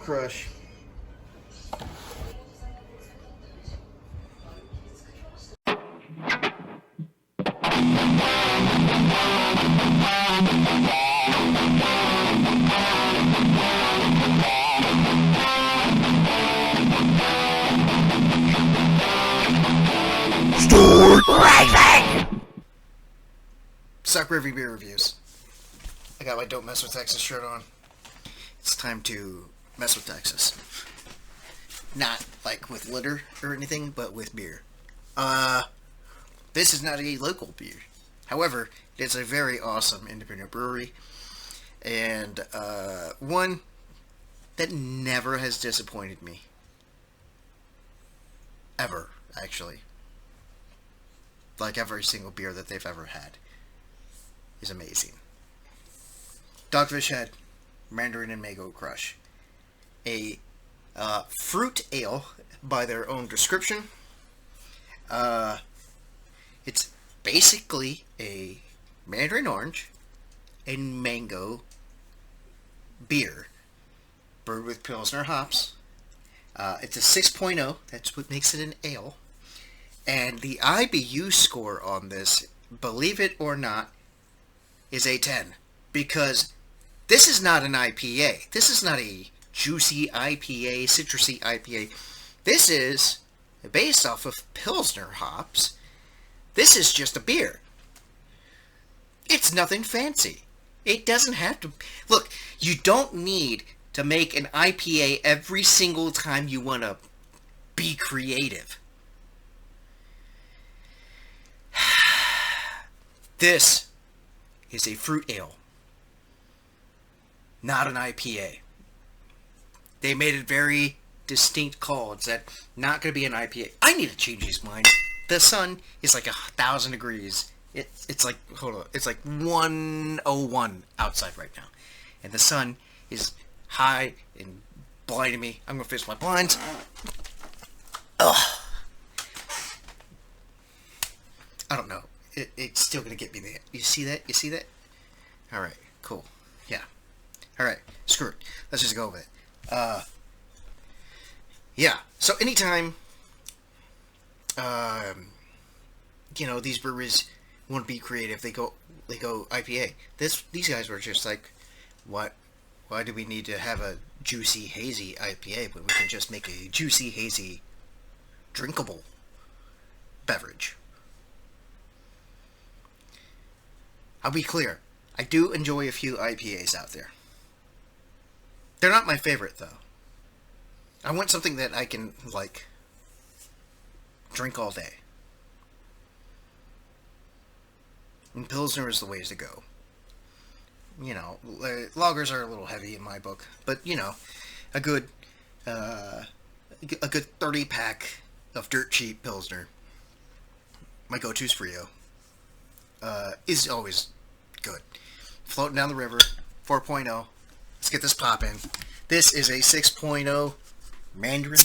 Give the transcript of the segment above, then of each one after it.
crush. Raving! Suck Raving beer reviews. I got my Don't Mess with Texas shirt on. It's time to mess with Texas. Not like with litter or anything, but with beer. This is not a local beer. However, it's a very awesome independent brewery. And one that never has disappointed me. Ever, actually. Like every single beer that they've ever had is amazing. Dogfish Head, Mandarin and Mango Crush. A fruit ale by their own description. It's basically a Mandarin orange and mango beer brewed with Pilsner hops. It's a 6.0. That's what makes it an ale. And the IBU score on this, believe it or not, is a 10. Because this is not an IPA. This is not a juicy IPA, citrusy IPA. This is based off of Pilsner hops. This is just a beer. It's nothing fancy. It doesn't have to... Look, you don't need to make an IPA every single time you want to be creative. This is a fruit ale, not an IPA. They made it very distinct call. It's that not going to be an IPA. I need to change these minds. The sun is like 1,000 degrees. It's like, hold on, it's like 101 outside right now. And the sun is high and blinding me. I'm going to fix my blinds. Ugh. I don't know. It's still going to get me there. You see that? You see that? Alright, cool. Yeah. Alright, screw it. Let's just go with it. Yeah. So anytime, these breweries want to be creative, they go IPA. These guys were just like, why do we need to have a juicy, hazy IPA when we can just make a juicy, hazy, drinkable beverage? I'll be clear. I do enjoy a few IPAs out there. They're not my favorite, though. I want something that I can, drink all day. And Pilsner is the ways to go. Lagers are a little heavy in my book. But, a good 30-pack of dirt cheap Pilsner. My go-to's Frio. Is always good. Floating down the river, 4.0. Let's get this poppin'. This is a 6.0 Mandarin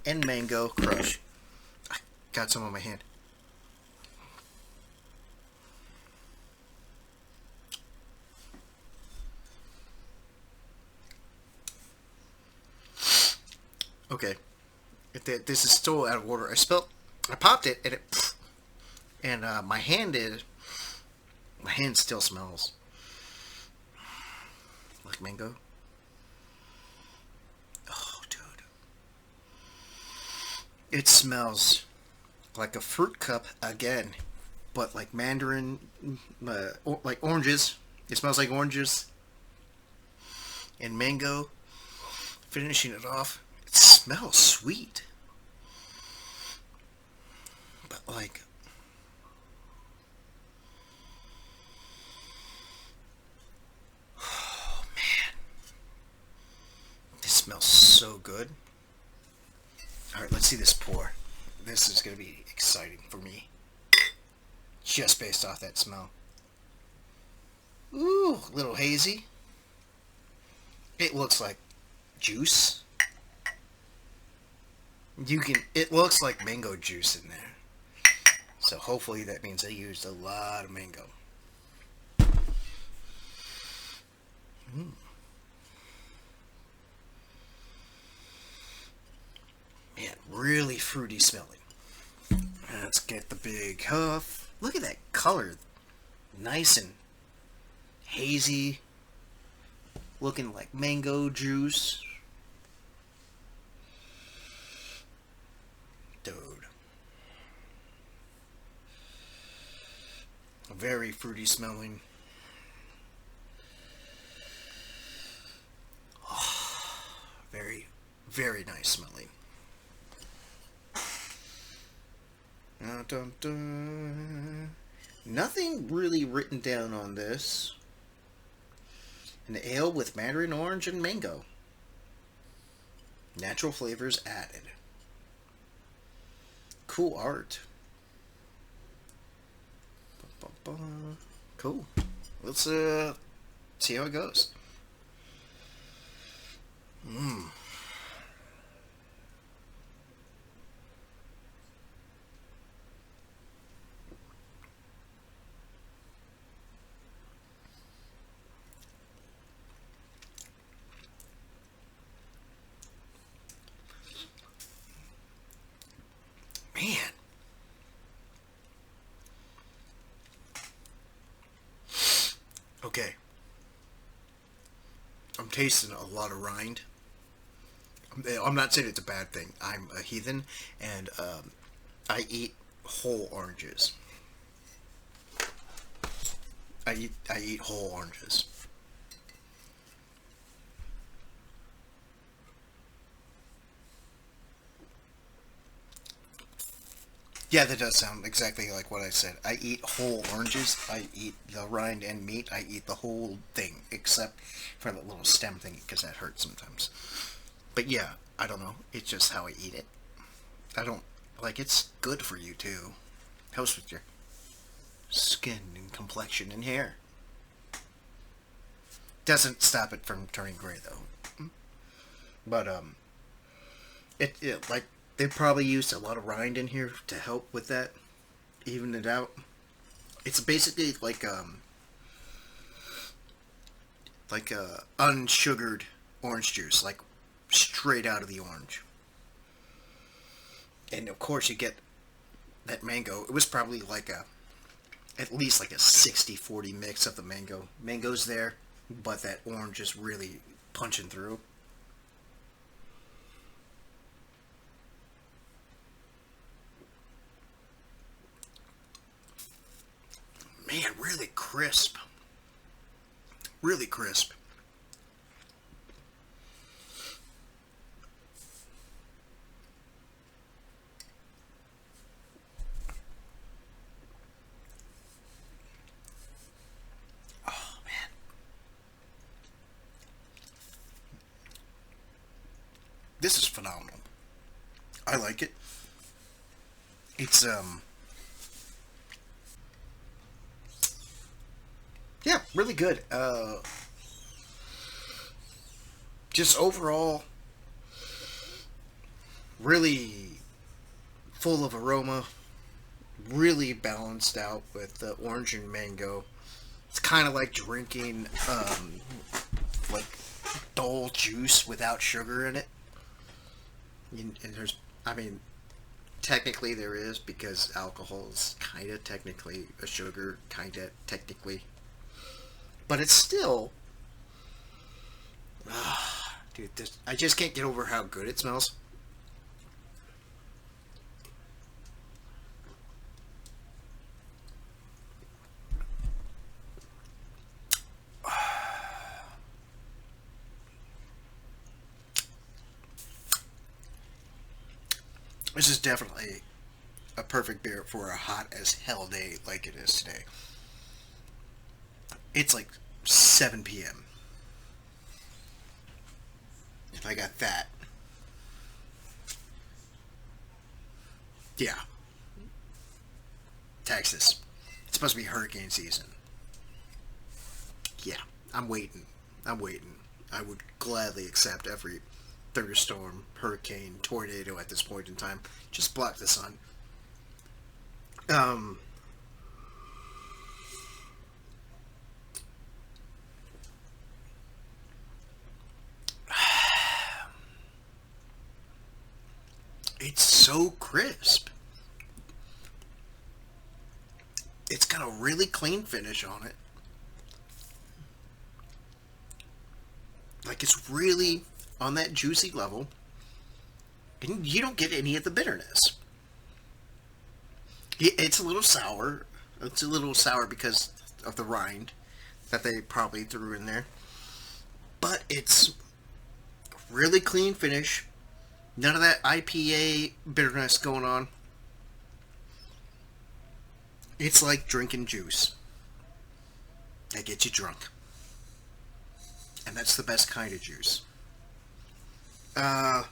and Mango Crush. I got some on my hand. Okay. This is still out of order. I popped it, and my hand still smells like mango. Oh, dude. It smells like a fruit cup again, but like Mandarin, like oranges. It smells like oranges and mango. Finishing it off. It smells sweet. But oh man, this smells so good. Alright, let's see this pour. This is going to be exciting for me. Just based off that smell. Ooh, a little hazy. It looks like juice. It looks like mango juice in there. So hopefully that means I used a lot of mango. Man, really fruity smelling. Let's get the big huff. Look at that color. Nice and hazy. Looking like mango juice. Dude. Very fruity smelling. Very, very nice smelling. Dun, dun, dun. Nothing really written down on this. An ale with mandarin orange and mango. Natural flavors added. Cool art. Cool. Let's see how it goes. Mmm. Man. Okay. I'm tasting a lot of rind. I'm not saying it's a bad thing. I'm a heathen, and I eat whole oranges. I eat whole oranges. Yeah, that does sound exactly like what I said. I eat whole oranges. I eat the rind and meat. I eat the whole thing, except for the little stem thing, because that hurts sometimes. But yeah, I don't know. It's just how I eat it. I don't like. It's good for you too. Helps with your skin and complexion and hair. Doesn't stop it from turning gray though. But it like they probably used a lot of rind in here to help with that, even it out. It's basically like unsugared orange juice, like straight out of the orange. And of course you get that mango. It was probably like a at least like a 60-40 mix of the mango. Mango's there, but that orange is really punching through. Man, really crisp. Really crisp. Oh man, this is phenomenal. I like it. It's yeah, really good. Just overall really full of aroma, really balanced out with the orange and mango. It's kind of like drinking like dull juice without sugar in it. And there's, I mean, technically there is because alcohol is kind of technically a sugar, kind of technically, but it's still, dude. I just can't get over how good it smells. This is definitely a perfect beer for a hot as hell day like it is today. It's like 7 p.m. If I got that, yeah, Texas. It's supposed to be hurricane season. Yeah, I'm waiting. I'm waiting. I would gladly accept every thunderstorm, hurricane, tornado at this point in time. Just block the sun. Um, so crisp. It's got a really clean finish on it. Like, it's really on that juicy level. And you don't get any of the bitterness. It's a little sour. It's a little sour because of the rind that they probably threw in there. But it's really clean finish. None of that IPA bitterness going on. It's like drinking juice. That gets you drunk. And that's the best kind of juice. Yeah,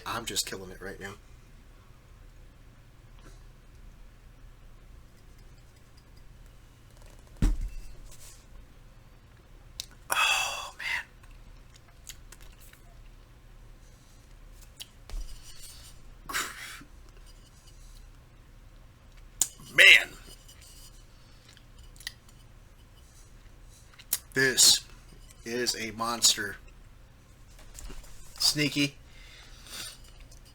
I'm just killing it right now. Oh, man. Man. This is a monster. Sneaky.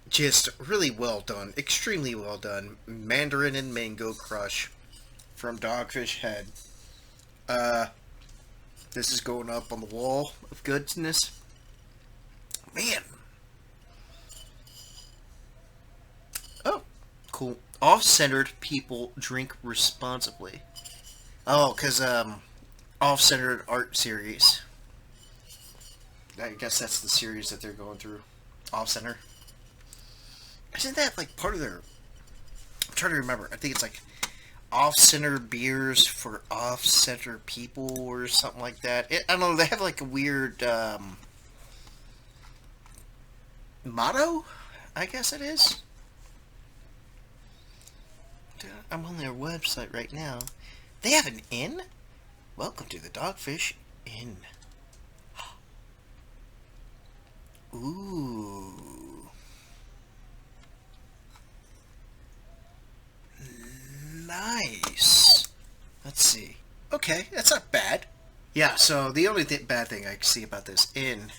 Just really well done. Extremely well done. Mandarin and Mango Crush from Dogfish Head. This is going up on the wall of goodness. Man. Oh, cool. Off-centered people drink responsibly. Oh, because, off-centered art series. I guess that's the series that they're going through. Off-center. Isn't that, like, part of their... I'm trying to remember. I think it's, like, off-center beers for off-center people or something like that. I don't know. They have, like, a weird, motto? I guess it is. I'm on their website right now. They have an inn? Welcome to the Dogfish Inn. Ooh. Nice. Let's see. Okay, that's not bad. Yeah, so the only bad thing I see about this inn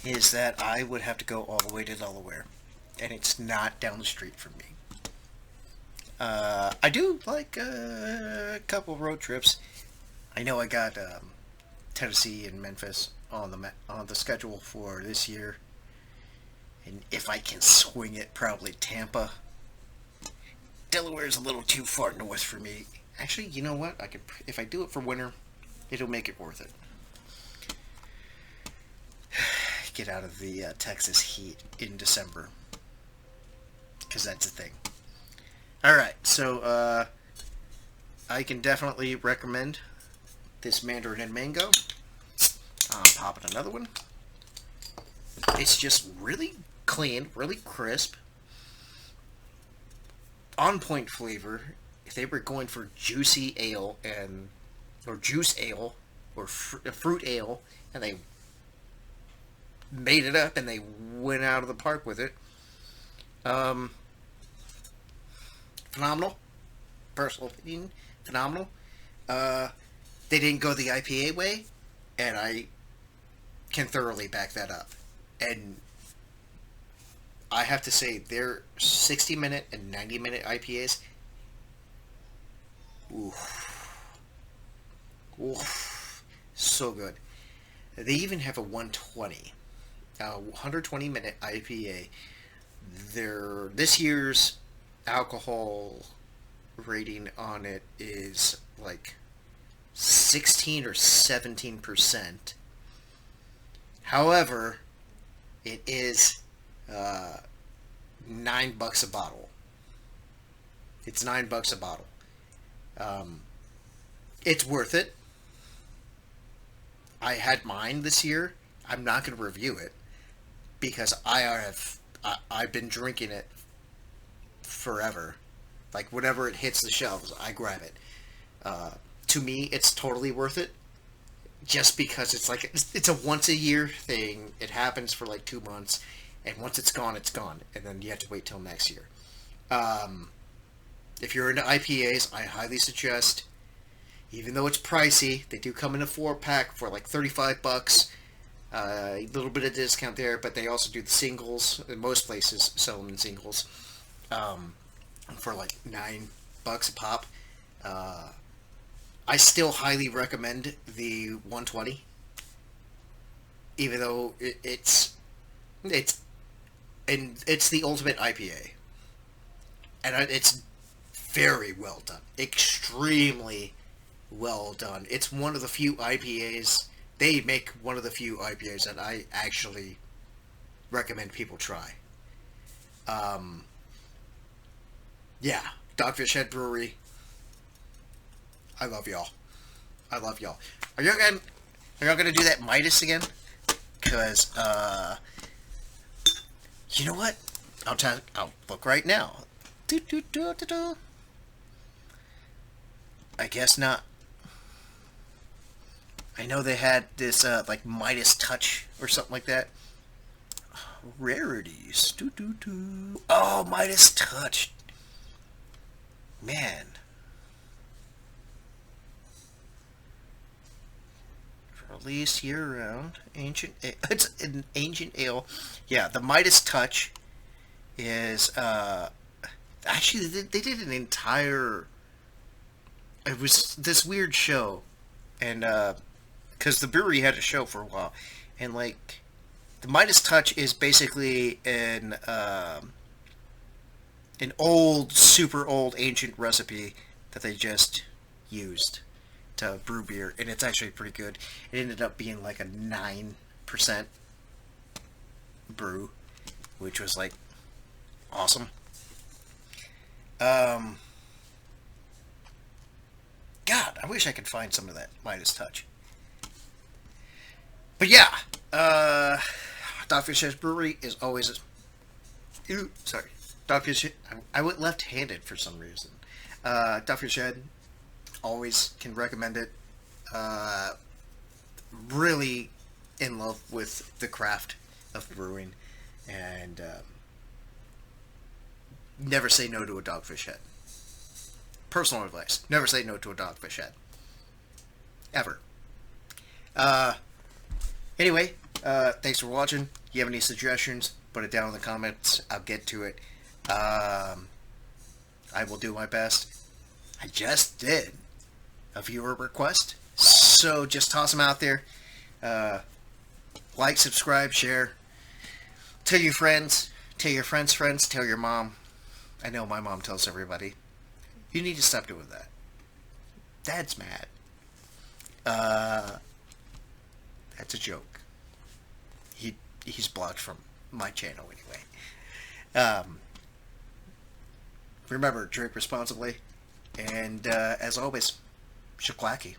is that I would have to go all the way to Delaware. And it's not down the street from me. I do like a couple road trips. I know I got Tennessee and Memphis on the schedule for this year. And if I can swing it, probably Tampa. Delaware is a little too far north for me. Actually, you know what? If I do it for winter, it'll make it worth it. Get out of the Texas heat in December, because that's a thing. All right, so I can definitely recommend this Mandarin and Mango. I'm popping another one. It's just really clean, really crisp. On point flavor. If they were going for juicy ale or juice ale or fruit ale, and they made it up and they went out of the park with it. Phenomenal. Personal opinion, phenomenal. They didn't go the IPA way, and I can thoroughly back that up. And I have to say, their 60-minute and 90-minute IPAs, oof, so good. They even have a 120-minute IPA. This year's alcohol rating on it is like 16 or 17%. However, it is $9 a bottle. It's $9 a bottle. It's worth it. I had mine this year. I'm not going to review it because I've been drinking it forever. Like, whenever it hits the shelves, I grab it. To me, it's totally worth it. Just because it's a once a year thing. It happens for like 2 months, and once it's gone, and then you have to wait till next year. If you're into IPAs, I highly suggest, even though it's pricey, they do come in a 4-pack for like $35. A little bit of discount there, but they also do the singles. Most places sell them in singles for like $9 a pop. I still highly recommend the 120, even though it's it's the ultimate IPA, and it's very well done, extremely well done. It's one of the few IPAs they make one of the few IPAs that I actually recommend people try. Um, yeah, Dogfish Head Brewery. I love y'all. I love y'all. Are y'all gonna do that Midas again? Cause you know what? I'll look right now. Do, do, do, do, do. I guess not. I know they had this like Midas Touch or something like that. Rarities. Do, do, do. Oh, Midas Touch. Man. Released year-round. It's an ancient ale. Yeah, the Midas Touch is... actually, they did an entire... It was this weird show. And, because the brewery had a show for a while. And, like, the Midas Touch is basically an old, super old, ancient recipe that they just used to brew beer, and it's actually pretty good. It ended up being like a 9% brew, which was like awesome. God, I wish I could find some of that Midas Touch. But yeah, Dogfish Head Brewery is always... sorry. Dogfish Head... I went left-handed for some reason. Dogfish Head, always can recommend it. Really in love with the craft of brewing. And never say no to a Dogfish Head. Personal advice. Never say no to a Dogfish Head. Ever. Anyway, thanks for watching. If you have any suggestions, put it down in the comments. I'll get to it. I will do my best. I just did a viewer request, so just toss them out there. Like, subscribe, share. Tell your friends. Tell your friends' friends. Tell your mom. I know my mom tells everybody. You need to stop doing that. Dad's mad. That's a joke. He's blocked from my channel anyway. Remember, drink responsibly, and as always, shaklacky.